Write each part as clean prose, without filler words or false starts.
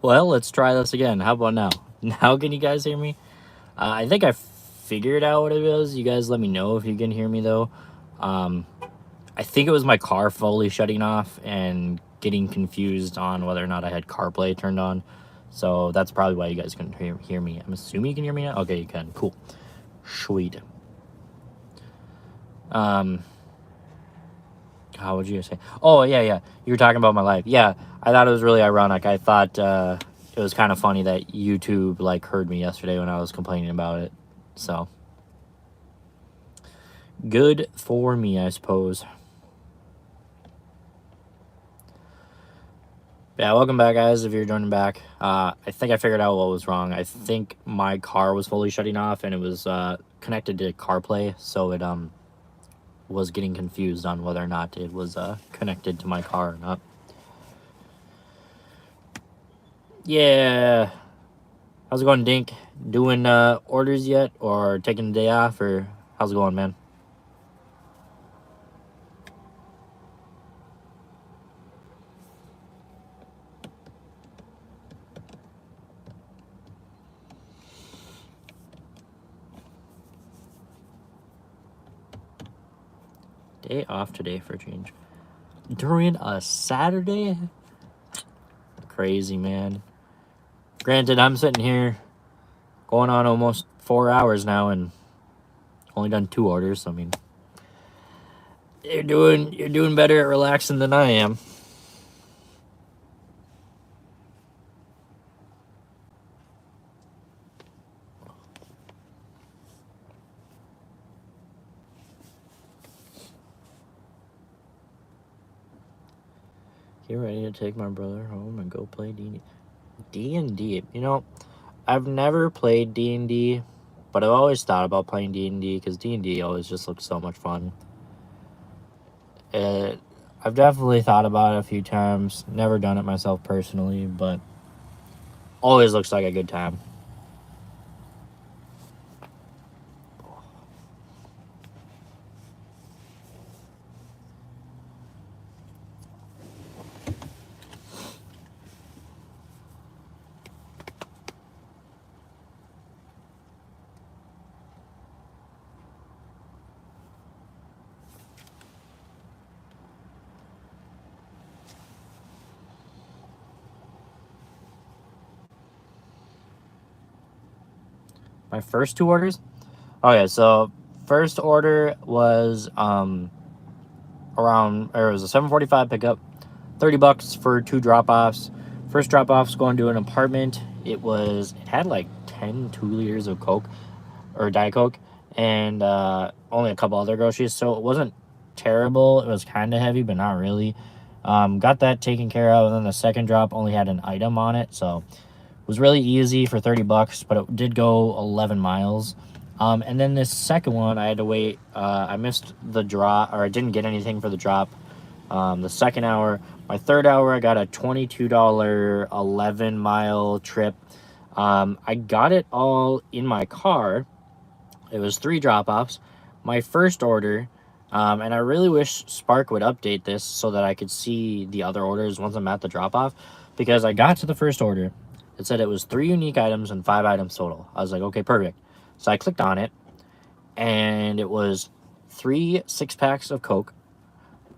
Well, let's try this again. How about now? Now can you guys hear me? I think I figured out what it was. You guys let me know if you can hear me, though. I think it was my car fully shutting off and getting confused on whether or not I had CarPlay turned on. So that's probably why you guys couldn't hear me. I'm assuming you can hear me now? Okay, you can. Cool. Sweet. How would you say? Oh, yeah. You were talking about my life. Yeah, I thought it was really ironic. I thought it was kind of funny that YouTube, like, heard me yesterday when I was complaining about it. So, good for me, I suppose. Yeah, welcome back, guys, if you're joining back. I think I figured out what was wrong. I think my car was fully shutting off, and it was connected to CarPlay, so it was getting confused on whether or not it was connected to my car or not. Yeah. How's it going, Dink? Doing orders yet, or taking the day off, or how's it going, man? Day off today for a change. During a Saturday? Crazy, man. Granted, I'm sitting here going on almost 4 hours now and only done 2 orders. So, I mean, you're doing better at relaxing than I am. Get ready to take my brother home and go play D&D. D&D. You know, I've never played D&D, but I've always thought about playing D&D because D&D always just looks so much fun. I've definitely thought about it a few times. Never done it myself personally, but always looks like a good time. My first 2 orders? Okay, so first order was around, or it was a 7:45 pickup, $30 for 2 drop-offs. First drop-off's going to an apartment. It had like 10 2 liters of Coke or Diet Coke and only a couple other groceries, so it wasn't terrible. It was kind of heavy, but not really. Got that taken care of, and then the second drop only had an item on it, so it was really easy for $30, but it did go 11 miles. And then this second one, I had to wait. I missed the drop, or I didn't get anything for the drop. The second hour, my third hour, I got a $22 11-mile trip. I got it all in my car. It was 3 drop-offs. My first order, and I really wish Spark would update this so that I could see the other orders once I'm at the drop-off, because I got to the first order. It said it was 3 unique items and 5 items total. I was like, okay, perfect. So I clicked on it, and it was 3 6-packs of Coke,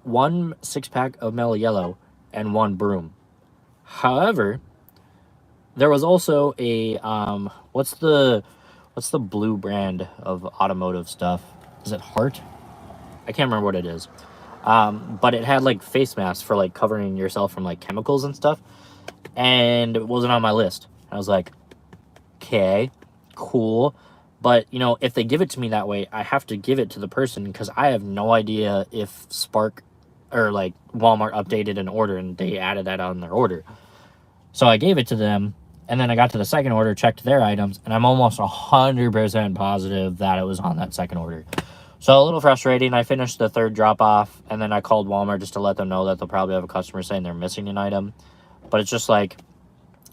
1 6-pack of Mellow Yellow, and 1 broom. However, there was also a what's the blue brand of automotive stuff? Is it Hart? I can't remember what it is. But it had like face masks for like covering yourself from like chemicals and stuff, and it wasn't on my list. I was like, okay, cool. But, you know, if they give it to me that way, I have to give it to the person because I have no idea if Spark or, like, Walmart updated an order and they added that on their order. So I gave it to them, and then I got to the second order, checked their items, and I'm almost 100% positive that it was on that second order. So a little frustrating. I finished the third drop-off, and then I called Walmart just to let them know that they'll probably have a customer saying they're missing an item. But it's just like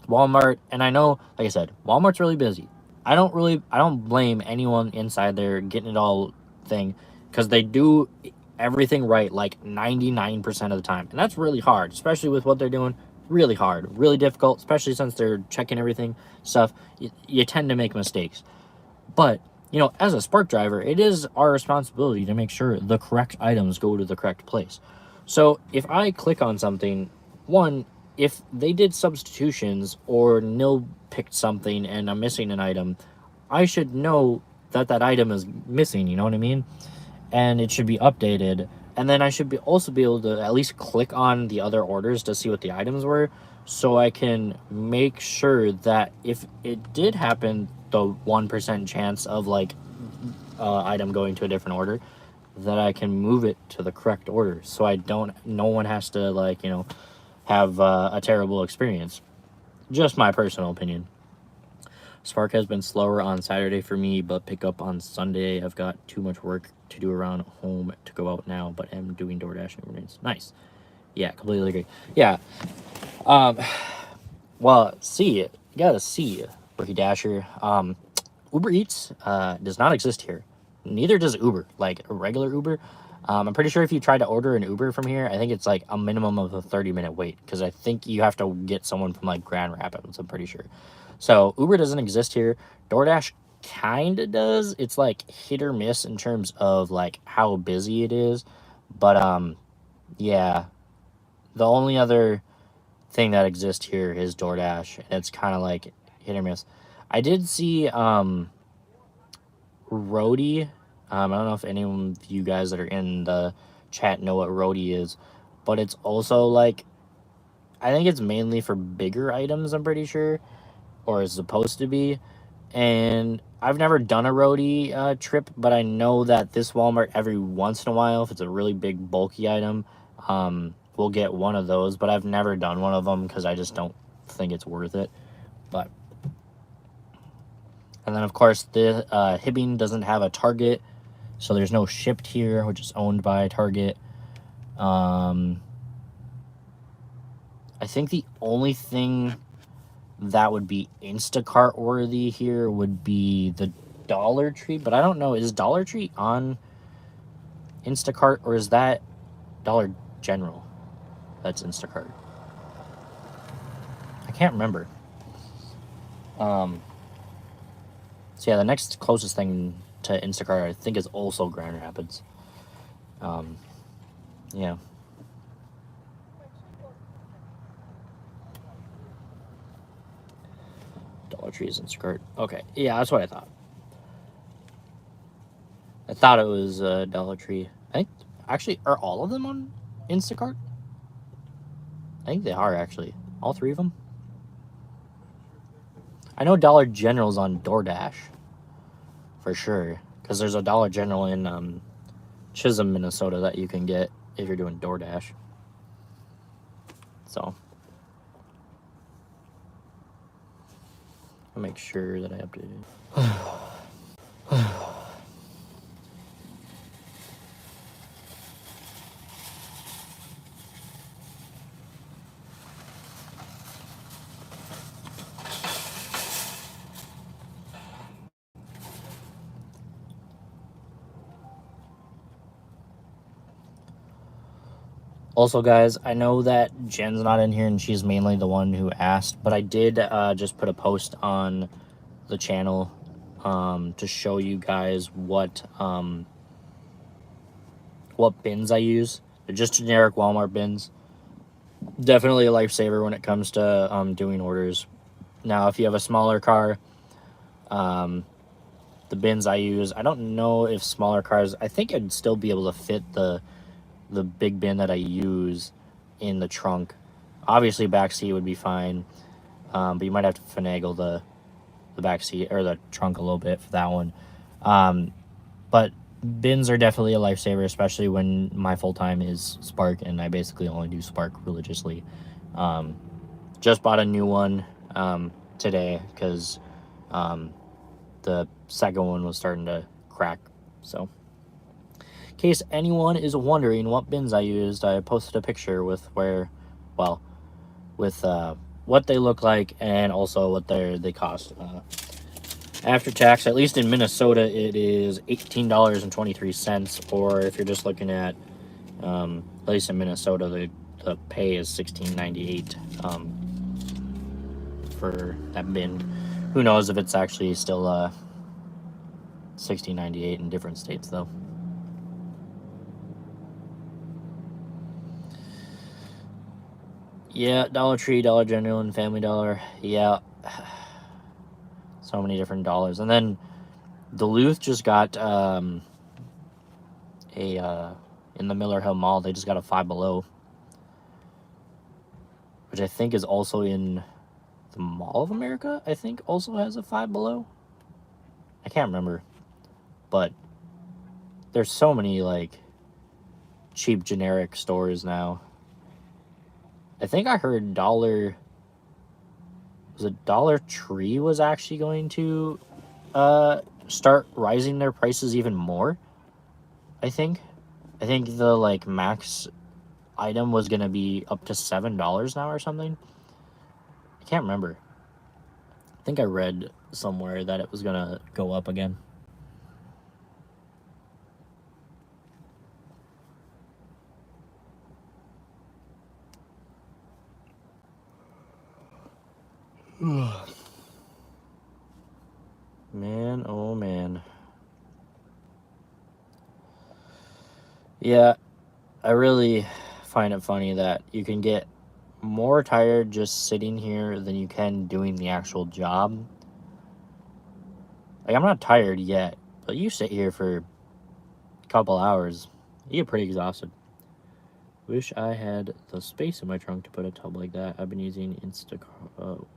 Walmart, and I know, like I said, Walmart's really busy. I don't blame anyone inside there getting it all thing, because they do everything right like 99% of the time, and that's really hard, especially with what they're doing. really hard, really difficult, especially since they're checking everything, stuff. You tend to make mistakes. But, you know, as a Spark driver, it is our responsibility to make sure the correct items go to the correct place. So if I click on something, one, if they did substitutions or nil picked something and I'm missing an item, I should know that that item is missing, you know what I mean? And it should be updated. And then I should also be able to at least click on the other orders to see what the items were, so I can make sure that if it did happen, the 1% chance of like item going to a different order, that I can move it to the correct order, so no one has to, like, you know, have a terrible experience. Just my personal opinion. Spark has been slower on Saturday for me, but pick up on Sunday. I've got too much work to do around home to go out now, but am doing DoorDash and Uber Eats. Nice. Yeah, completely agree. Yeah. Well, you gotta see, Rookie Dasher. Uber Eats does not exist here. Neither does Uber, like a regular Uber. I'm pretty sure if you try to order an Uber from here, I think it's like a minimum of a 30-minute wait, because I think you have to get someone from like Grand Rapids, I'm pretty sure. So Uber doesn't exist here. DoorDash kind of does. It's like hit or miss in terms of like how busy it is. But yeah, the only other thing that exists here is DoorDash, and it's kind of like hit or miss. I did see Roadie. I don't know if any of you guys that are in the chat know what Roadie is, but it's also like, I think it's mainly for bigger items, I'm pretty sure, or is supposed to be. And I've never done a Roadie trip, but I know that this Walmart, every once in a while, if it's a really big bulky item, we'll get one of those. But I've never done one of them because I just don't think it's worth it. But, and then of course the Hibbing doesn't have a Target, so there's no Shipped here, which is owned by Target. I think the only thing that would be Instacart worthy here would be the Dollar Tree, but I don't know, is Dollar Tree on Instacart, or is that Dollar General that's Instacart? I can't remember. So yeah, the next closest thing to Instacart, I think, is also Grand Rapids. Yeah. Dollar Tree is Instacart. Okay, yeah, that's what I thought. I thought it was Dollar Tree. I think, actually, are all of them on Instacart? I think they are, actually. All three of them? I know Dollar General's on DoorDash. For sure. Because there's a Dollar General in Chisholm, Minnesota that you can get if you're doing DoorDash. So I'll make sure that I update it. Also, guys, I know that Jen's not in here and she's mainly the one who asked, but I did just put a post on the channel to show you guys what bins I use. They're just generic Walmart bins. Definitely a lifesaver when it comes to doing orders. Now, if you have a smaller car, the bins I use, I don't know if smaller cars, I think I'd still be able to fit the big bin that I use in the trunk. Obviously back seat would be fine, but you might have to finagle the back seat or the trunk a little bit for that one. But bins are definitely a lifesaver, especially when my full-time is Spark and I basically only do Spark religiously. Just bought a new one today because the second one was starting to crack. So in case anyone is wondering what bins I used, I posted a picture with what they look like and also what they cost. After tax, at least in Minnesota, it is $18.23. Or if you're just looking at least in Minnesota, the the pay is $16.98 for that bin. Who knows if it's actually still $16.98 in different states though. Yeah, Dollar Tree, Dollar General, and Family Dollar. Yeah, so many different dollars. And then Duluth just got in the Miller Hill Mall. They just got a Five Below, which I think is also in the Mall of America. I think also has a Five Below. I can't remember, but there's so many like cheap generic stores now. I think I heard Dollar Tree was actually going to start rising their prices even more. I think the like max item was gonna be up to $7 now or something. I can't remember. I think I read somewhere that it was gonna go up again. Man, oh man. Yeah, I really find it funny that you can get more tired just sitting here than you can doing the actual job. Like, I'm not tired yet, but you sit here for a couple hours, you get pretty exhausted. Wish I had the space in my trunk to put a tub like that. I've been using Instacrates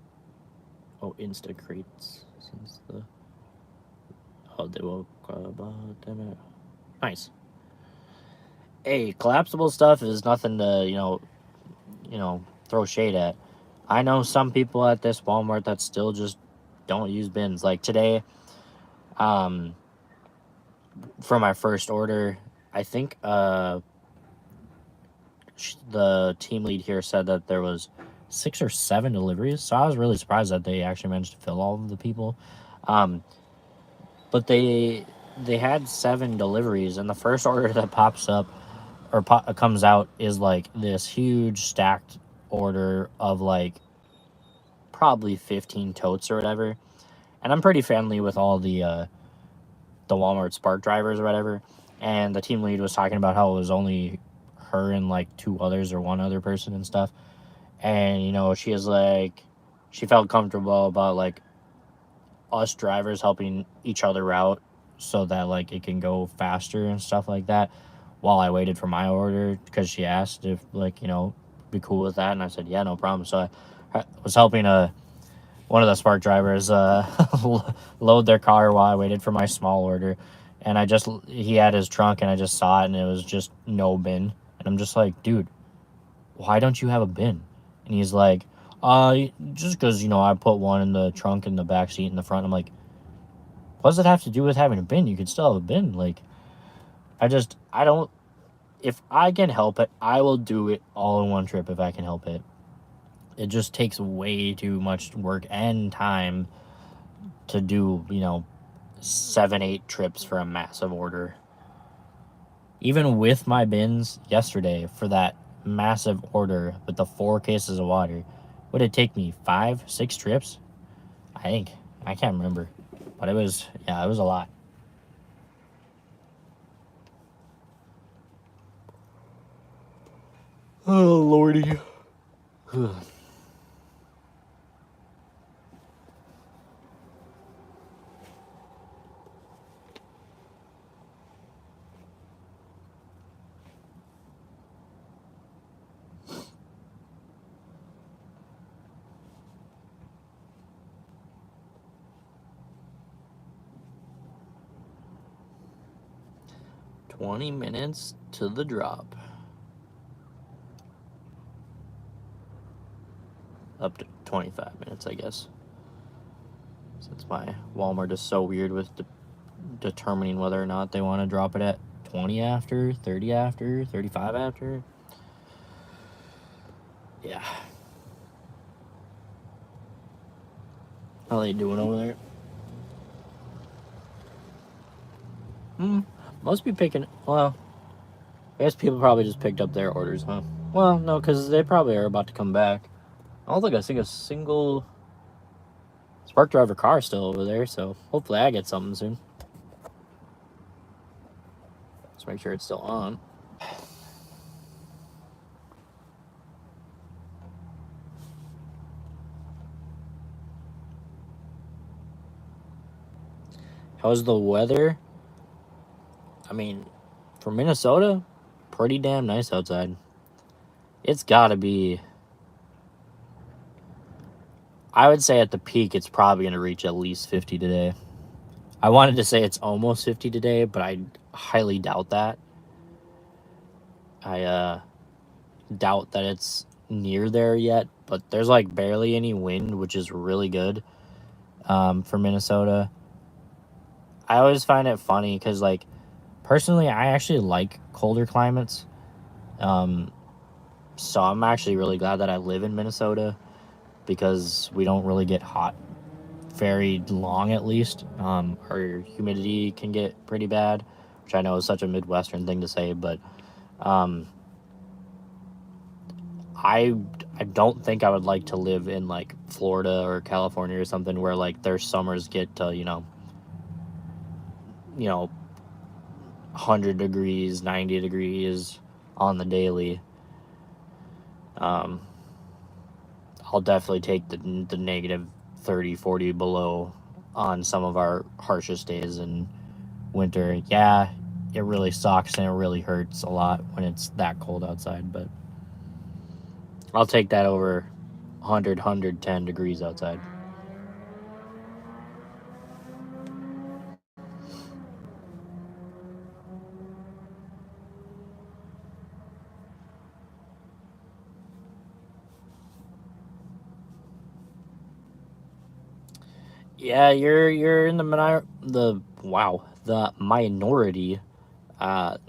since the... Oh, they woke up. Damn it. Nice. Hey, collapsible stuff is nothing to, you know, throw shade at. I know some people at this Walmart that still just don't use bins. Like today, for my first order, I think the team lead here said that there was 6 or 7 deliveries. So I was really surprised that they actually managed to fill all of the people. But they had 7 deliveries, and the first order that pops up or comes out is like this huge stacked order of like probably 15 totes or whatever. And I'm pretty friendly with all the Walmart Spark drivers or whatever. And the team lead was talking about how it was only her and like 2 others or 1 other person and stuff. And, you know, she is like, she felt comfortable about like us drivers helping each other out so that like it can go faster and stuff like that while I waited for my order, because she asked if like, you know, be cool with that. And I said, yeah, no problem. So I was helping one of the Spark drivers load their car while I waited for my small order. And he had his trunk and I just saw it and it was just no bin. And I'm just like, dude, why don't you have a bin? And he's like, just because, you know, I put one in the trunk in the back seat in the front. I'm like, what does it have to do with having a bin? You could still have a bin. Like, I don't, if I can help it, I will do it all in one trip if I can help it. It just takes way too much work and time to do, you know, 7-8 trips for a massive order. Even with my bins yesterday for that massive order with the 4 cases of water, would it take me 5-6 trips? I think. I can't remember. But it was a lot. Oh, Lordy. 20 minutes to the drop. Up to 25 minutes, I guess. Since my Walmart is so weird with determining whether or not they want to drop it at 20 after, 30 after, 35 after. Yeah. How they doing over there? Must be picking... Well, I guess people probably just picked up their orders, huh? Well, no, because they probably are about to come back. I don't think I see a single Spark Driver car still over there, so hopefully I get something soon. Let's make sure it's still on. How's the weather? I mean, for Minnesota, pretty damn nice outside. It's gotta be. I would say at the peak, it's probably going to reach at least 50 today. I wanted to say it's almost 50 today, but I highly doubt that. I doubt that it's near there yet, but there's like barely any wind, which is really good for Minnesota. I always find it funny because, like, personally, I actually like colder climates. So I'm actually really glad that I live in Minnesota because we don't really get hot very long, at least. Our humidity can get pretty bad, which I know is such a Midwestern thing to say, but I don't think I would like to live in like Florida or California or something where like their summers get to, 100 degrees, 90 degrees on the daily. I'll definitely take the negative 30, 40 below on some of our harshest days in winter. Yeah, it really sucks and it really hurts a lot when it's that cold outside, but I'll take that over 100, 110 degrees outside. Yeah, you're in the minority.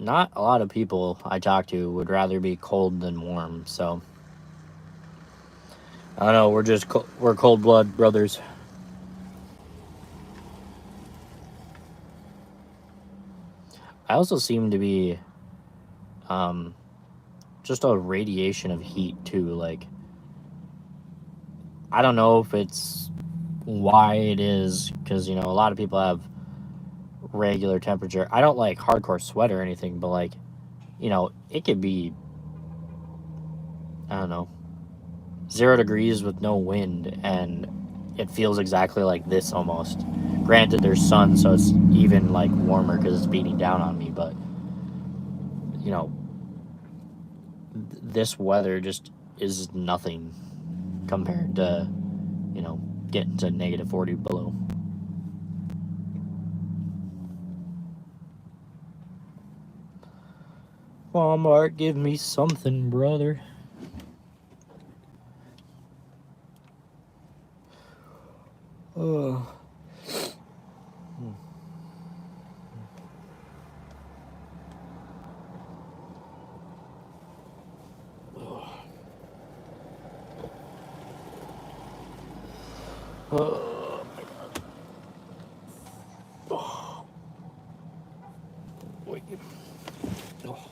Not a lot of people I talk to would rather be cold than warm. So I don't know. We're cold blood brothers. I also seem to be um, just a radiation of heat too. Like I don't know if it's why it is because a lot of people have regular temperature. I don't like hardcore sweat or anything, but like it could be, I don't know, 0 degrees with no wind, and it feels exactly like this almost. Granted, there's sun, so it's even like warmer because it's beating down on me. But you know, this weather just is nothing compared to getting to negative 40 below. Walmart, give me something, brother. Oh. Oh my god. Oh. Wait. Oh.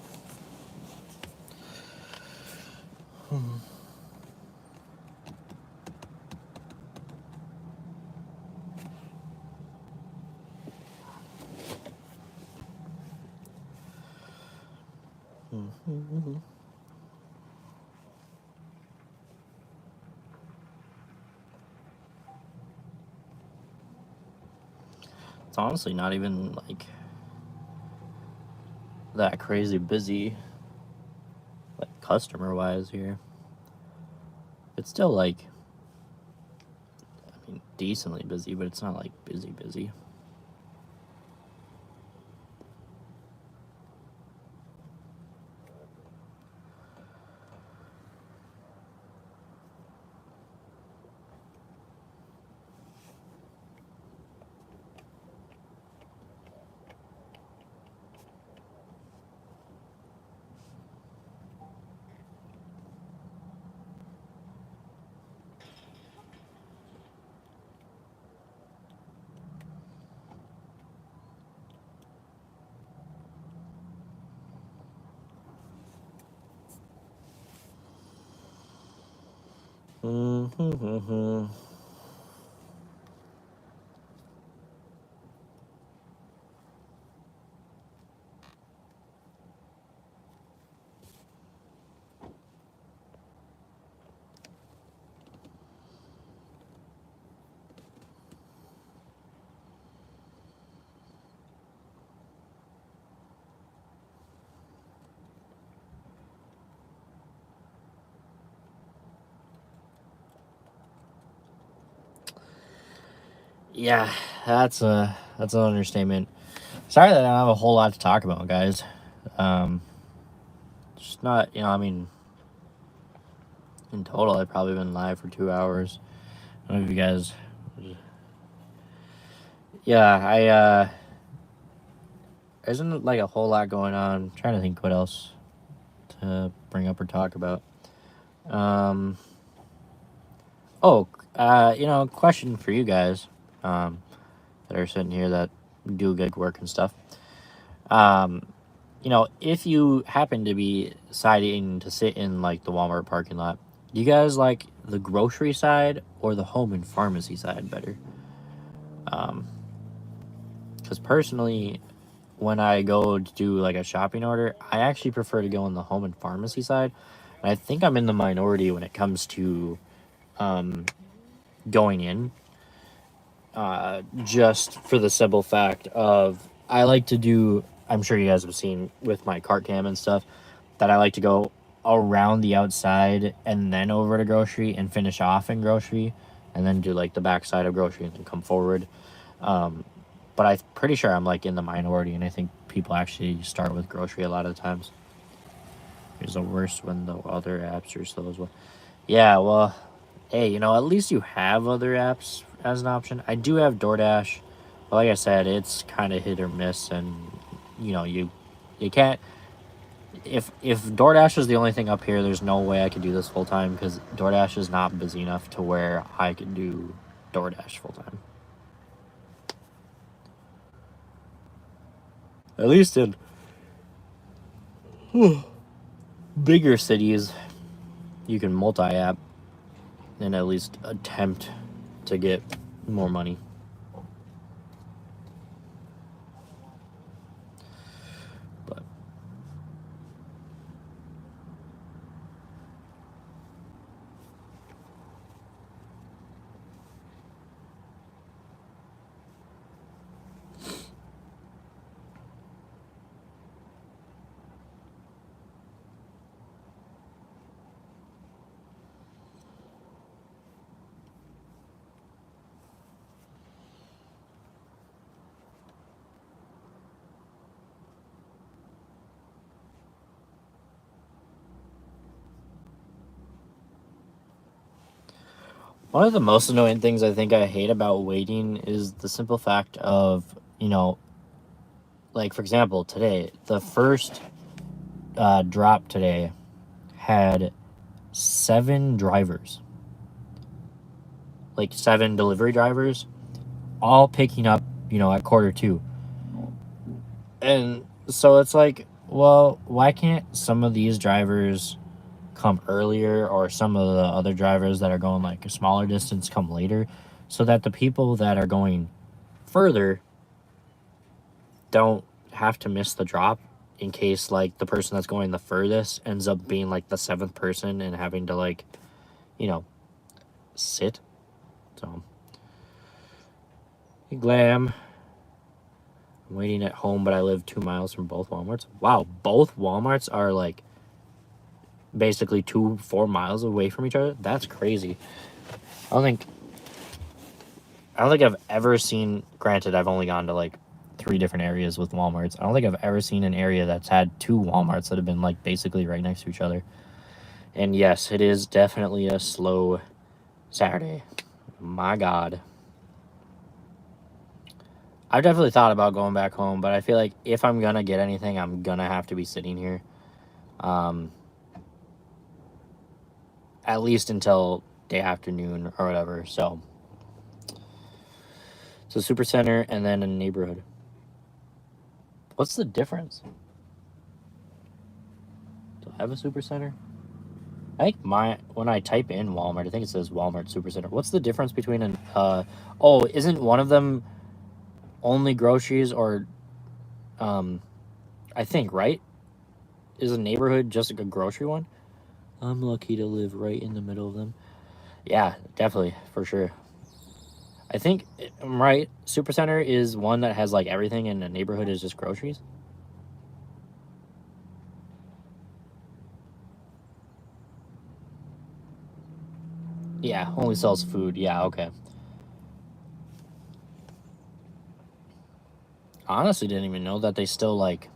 It's honestly not even like that crazy busy, like customer wise here. It's still like, I mean, decently busy, but it's not like busy busy. Yeah, that's an understatement. Sorry that I don't have a whole lot to talk about, guys. Just not, I mean, in total, I've probably been live for 2 hours. I don't know if you guys. Yeah, there isn't like a whole lot going on. I'm trying to think what else to bring up or talk about. Question for you guys that are sitting here that do gig work and stuff. If you happen to be deciding to sit in like the Walmart parking lot, do you guys like the grocery side or the home and pharmacy side better? Because personally, when I go to do like a shopping order, I actually prefer to go in the home and pharmacy side. And I think I'm in the minority when it comes to going in. Just for the simple fact of I like to do, I'm sure you guys have seen with my cart cam and stuff, that I like to go around the outside and then over to grocery and finish off in grocery and then do like the backside of grocery and then come forward. But I'm pretty sure I'm like in the minority, and I think people actually start with grocery a lot of the times. It's the worst when the other apps are slow as well. Yeah, well, hey, at least you have other apps as an option. I do have DoorDash, but like I said, it's kind of hit or miss, and you can't. If DoorDash is the only thing up here, there's no way I could do this full time because DoorDash is not busy enough to where I could do DoorDash full time. At least in bigger cities, you can multi-app and at least attempt to get more money. But one of the most annoying things I think I hate about waiting is the simple fact of, like for example, today, the first drop today had 7 drivers, like 7 delivery drivers, all picking up, at 1:45. And so it's like, well, why can't some of these drivers come earlier, or some of the other drivers that are going like a smaller distance come later, so that the people that are going further don't have to miss the drop in case like the person that's going the furthest ends up being like the 7th person and having to like, sit. So, hey, Glam. I'm waiting at home, but I live 2 miles from both Walmarts. Wow, both Walmarts are like basically 4 miles away from each other. That's crazy. I don't think I've ever seen, granted I've only gone to like 3 different areas with Walmarts. I don't think I've ever seen an area that's had 2 Walmarts that have been like basically right next to each other. And yes, it is definitely a slow Saturday. My God. I've definitely thought about going back home, but I feel like if I'm gonna get anything, I'm gonna have to be sitting here. At least until day afternoon or whatever. So Super Center and then a neighborhood. What's the difference? Do I have a Super Center? I think when I type in Walmart, I think it says Walmart Supercenter. What's the difference between an oh, isn't one of them only groceries or I think, right? Is a neighborhood just like a grocery one? I'm lucky to live right in the middle of them. Yeah, definitely, for sure. I think I'm right. Supercenter is one that has like everything, and a neighborhood is just groceries. Yeah, only sells food. Yeah, okay. Honestly, didn't even know that they still like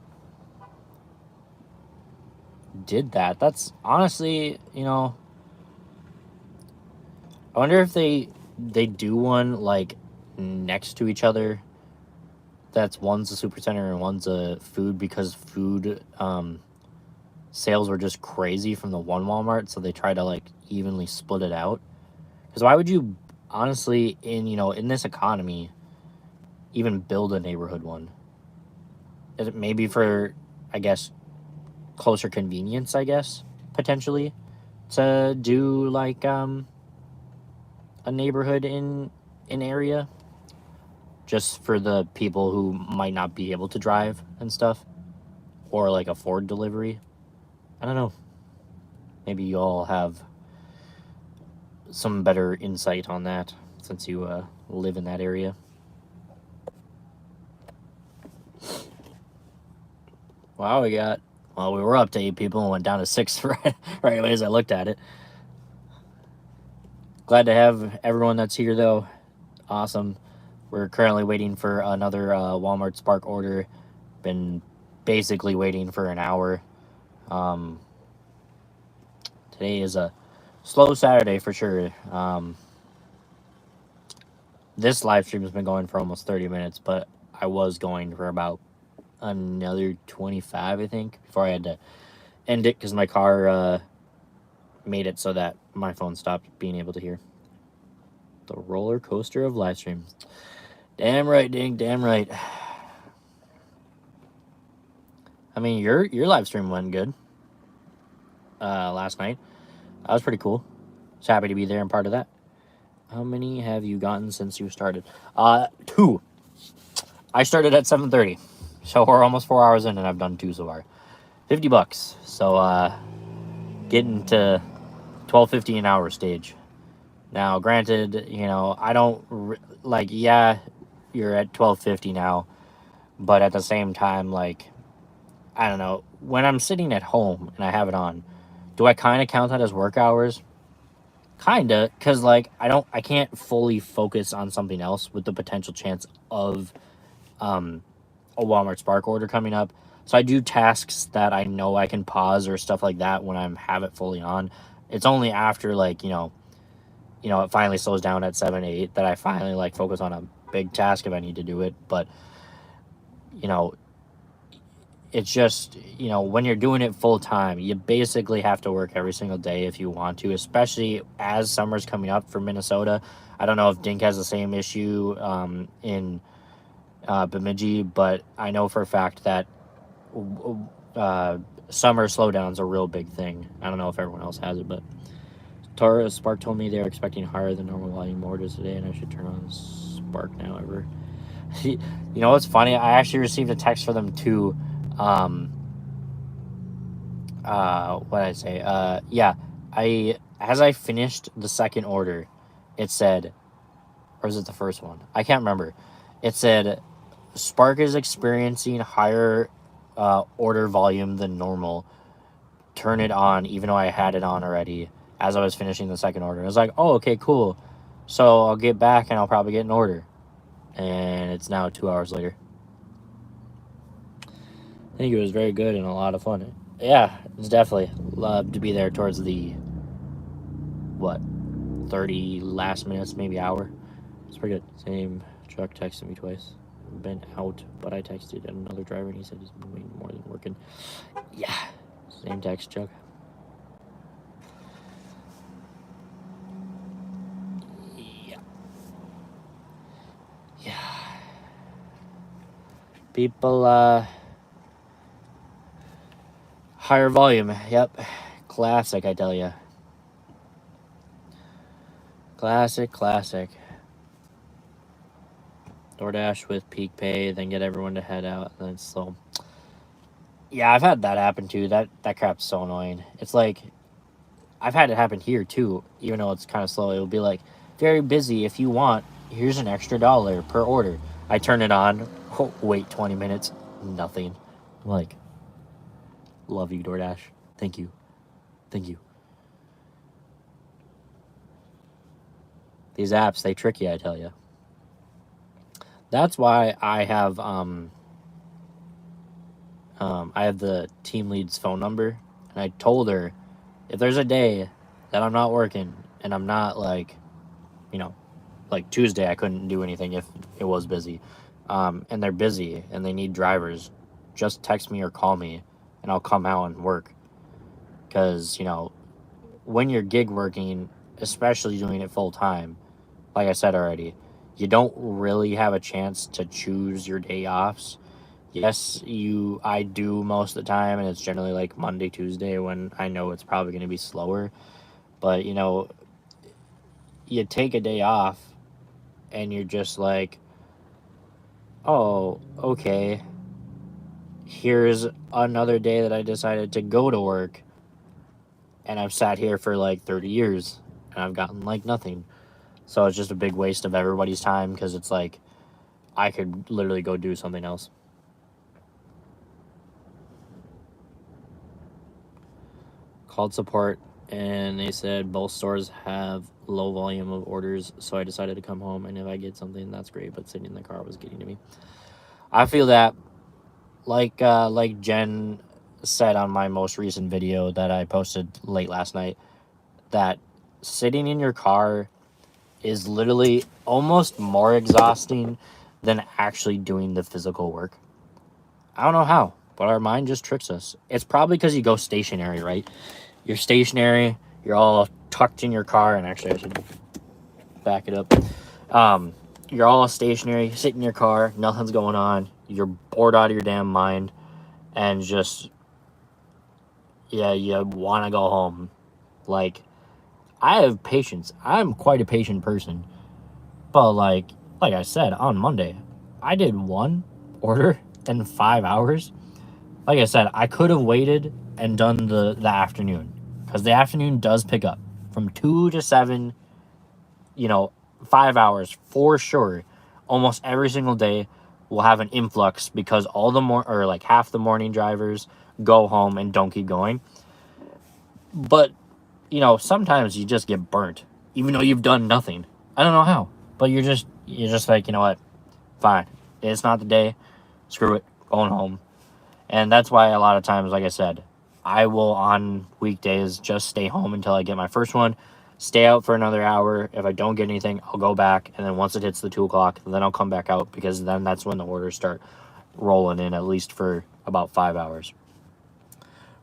did that. That's honestly, I wonder if they do one like next to each other. That's one's a supercenter and one's a food because food sales were just crazy from the one Walmart, so they try to like evenly split it out. Because why would you honestly in this economy even build a neighborhood one? Is it maybe for, I guess, closer convenience, I guess, potentially, to do like a neighborhood in an area just for the people who might not be able to drive and stuff or like afford delivery. I don't know. Maybe you all have some better insight on that since you live in that area. Wow, we were up to 8 people and went down to 6 right away as I looked at it. Glad to have everyone that's here, though. Awesome. We're currently waiting for another Walmart Spark order. Been basically waiting for an hour. Today is a slow Saturday for sure. This live stream has been going for almost 30 minutes, but I was going for about another 25, I think, before I had to end it because my car made it so that my phone stopped being able to hear. The roller coaster of live streams. Damn right, Ding. Damn right. I mean, your live stream went good last night. That was pretty cool. Just happy to be there and part of that. How many have you gotten since you started? 2. I started at 7:30, so we're almost 4 hours in, and I've done 2 so far. $50. So getting to 12.50 an hour stage. Now, granted, I don't like. Yeah, you're at 12.50 now, but at the same time, like, I don't know. When I'm sitting at home and I have it on, do I kind of count that as work hours? Kinda, because like I can't fully focus on something else with the potential chance of a Walmart Spark order coming up. So I do tasks that I know I can pause or stuff like that when I have it fully on. It's only after like it finally slows down at 7-8 that I finally like focus on a big task if I need to do it. But you know it's just when you're doing it full time, you basically have to work every single day if you want to, especially as summer's coming up for Minnesota. I don't know if Dink has the same issue in Bemidji, but I know for a fact that summer slowdown's a real big thing. I don't know if everyone else has it, but Tara Spark told me they're expecting higher than normal volume orders today, and I should turn on Spark now. You know what's funny? I actually received a text for them too. What did I say? Yeah, as I finished the second order, it said, or is it the first one? I can't remember. It said, Spark is experiencing higher order volume than normal. Turn it on, even though I had it on already as I was finishing the second order. I was like, oh, okay, cool. So I'll get back and I'll probably get an order. And it's now 2 hours later. I think it was very good and a lot of fun. Yeah, it's definitely love to be there towards the 30 last minutes, maybe hour. It's pretty good. Same truck texted me twice. Been out, but I texted another driver and he said he's been waiting more than working. Yeah, same text, Chuck. Yeah. People, higher volume. Yep. Classic, I tell you. Classic. DoorDash with peak pay, then get everyone to head out, and then it's slow. Yeah, I've had that happen too. That crap's so annoying. It's like, I've had it happen here too, even though it's kind of slow. It'll be like, very busy. If you want, here's an extra $1 per order. I turn it on, wait 20 minutes, nothing. I'm like, love you, DoorDash. Thank you. These apps, they trick you, I tell you. That's why I have the team lead's phone number, and I told her, if there's a day that I'm not working and I'm not like Tuesday I couldn't do anything if it was busy, and they're busy and they need drivers, just text me or call me and I'll come out and work. Because when you're gig working, especially doing it full time, like I said already, you don't really have a chance to choose your day offs. Yes, I do most of the time, and it's generally like Monday, Tuesday when I know it's probably going to be slower. But, you take a day off and you're just like, oh, okay, here's another day that I decided to go to work, and I've sat here for like 30 years and I've gotten like nothing. So it's just a big waste of everybody's time, because it's like, I could literally go do something else. Called support, and they said both stores have low volume of orders, so I decided to come home, and if I get something, that's great, but sitting in the car was getting to me. I feel that, like Jen said on my most recent video that I posted late last night, that sitting in your car is literally almost more exhausting than actually doing the physical work. I don't know how, but our mind just tricks us. It's probably because you go stationary, right? You're stationary, you're all tucked in your car, and actually I should back it up. You're all stationary, you sit in your car, nothing's going on, you're bored out of your damn mind, and just, yeah, you want to go home. Like, I have patience. I'm quite a patient person. But like I said, on Monday, I did one order in 5 hours. Like I said, I could have waited and done the afternoon, because the afternoon does pick up from 2 to 7. 5 hours for sure. Almost every single day will have an influx, because all the half the morning drivers go home and don't keep going. But sometimes you just get burnt, even though you've done nothing. I don't know how, but you're just like, you know what, fine, it's not the day, screw it, going home. And that's why a lot of times, like I said, I will on weekdays just stay home until I get my first one, stay out for another hour. If I don't get anything, I'll go back, and then once it hits the 2 o'clock, then I'll come back out, because then that's when the orders start rolling in, at least for about 5 hours.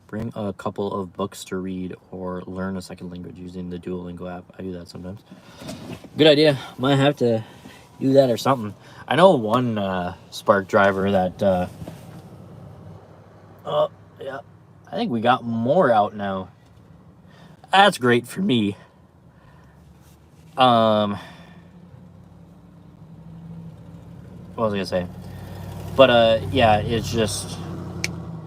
Bring a couple of books to read or learn a second language using the Duolingo app. I do that sometimes. Good idea. Might have to do that or something. I know one Spark driver that... yeah. I think we got more out now. That's great for me. What was I gonna say? But, yeah, it's just...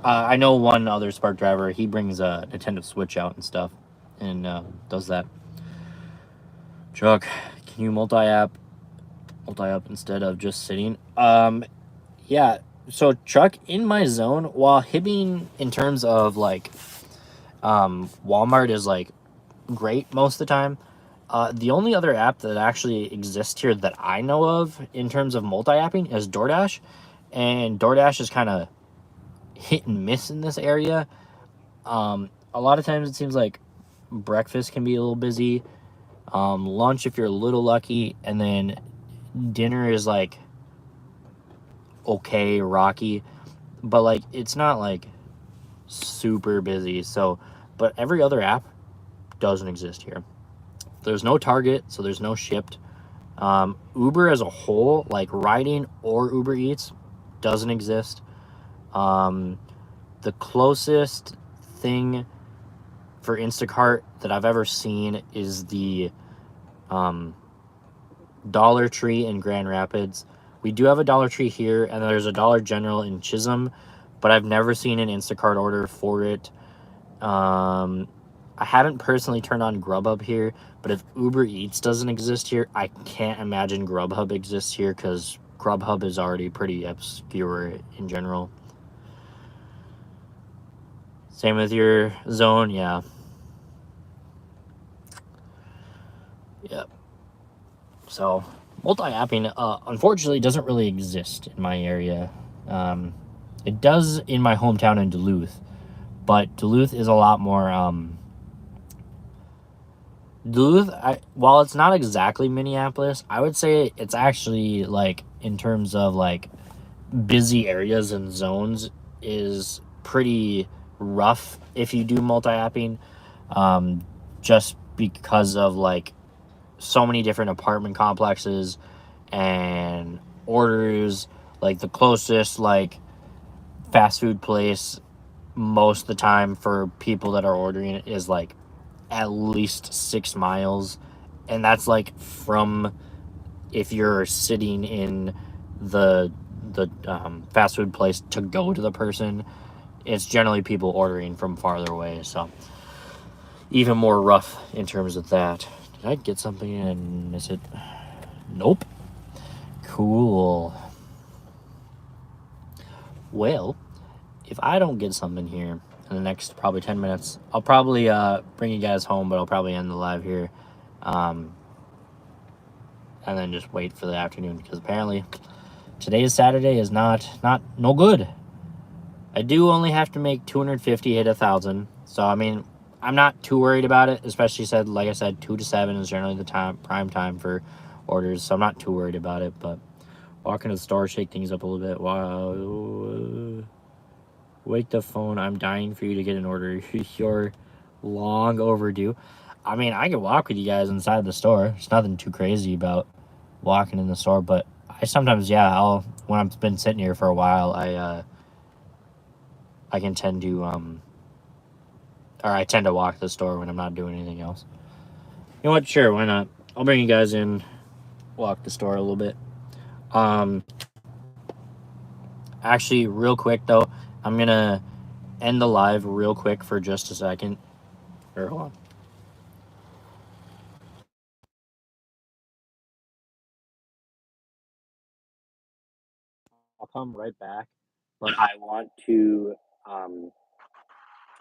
I know one other Spark driver, he brings a Nintendo Switch out and stuff, and does that. Chuck, can you multi-up instead of just sitting? Yeah, so Chuck, in my zone, while Hibbing, in terms of, like, Walmart is, like, great most of the time, the only other app that actually exists here that I know of in terms of multi-apping is DoorDash, and DoorDash is kind of hit and miss in this area. A lot of times it seems like breakfast can be a little busy, lunch if you're a little lucky, and then dinner is like okay, rocky, but like it's not like super busy. So, but every other app doesn't exist here. There's no Target, so there's no Shipt. Uber as a whole, like riding or Uber Eats, doesn't exist. The closest thing for Instacart that I've ever seen is the Dollar Tree in Grand Rapids. We do have a Dollar Tree here, and there's a Dollar General in Chisholm, but I've never seen an Instacart order for it. I haven't personally turned on Grubhub here, but if Uber Eats doesn't exist here, I can't imagine Grubhub exists here, because Grubhub is already pretty obscure in general. Same with your zone, yeah. Yep. So, multi-apping, unfortunately, doesn't really exist in my area. It does in my hometown in Duluth, but Duluth is a lot more, Duluth, while it's not exactly Minneapolis, I would say it's actually, like, in terms of, like, busy areas and zones, is pretty rough if you do multi-apping, just because of, like, so many different apartment complexes and orders. Like, the closest, like, fast food place most of the time for people that are ordering it is, like, at least 6 miles, and that's, like, from, if you're sitting in the fast food place to go to the person, it's generally people ordering from farther away, so even more rough in terms of that. Did I get something and miss it? Nope. Cool. Well, if I don't get something here in the next probably 10 minutes, I'll probably bring you guys home, but I'll probably end the live here. And then just wait for the afternoon, because apparently today's Saturday is no good. I do only have to make 250 hit 1,000. So, I mean, I'm not too worried about it, especially like I said, 2 to 7 is generally the prime time for orders. So I'm not too worried about it, but walk into the store, shake things up a little bit. Wow. Wake the phone. I'm dying for you to get an order. You're long overdue. I mean, I could walk with you guys inside the store. There's nothing too crazy about walking in the store, but I sometimes, yeah, when I've been sitting here for a while, I can tend to, I tend to walk the store when I'm not doing anything else. You know what? Sure, why not? I'll bring you guys in, walk the store a little bit. Actually, real quick, though, I'm going to end the live real quick for just a second. Or, hold on. I'll come right back, but I want to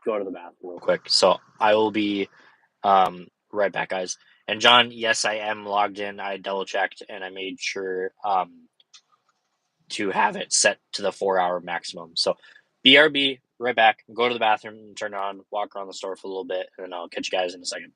go to the bathroom real quick. So I will be right back, guys. And John, yes, I am logged in. I double checked and I made sure to have it set to the 4-hour maximum. So BRB, right back. Go to the bathroom, turn it on, walk around the store for a little bit, and then I'll catch you guys in a second.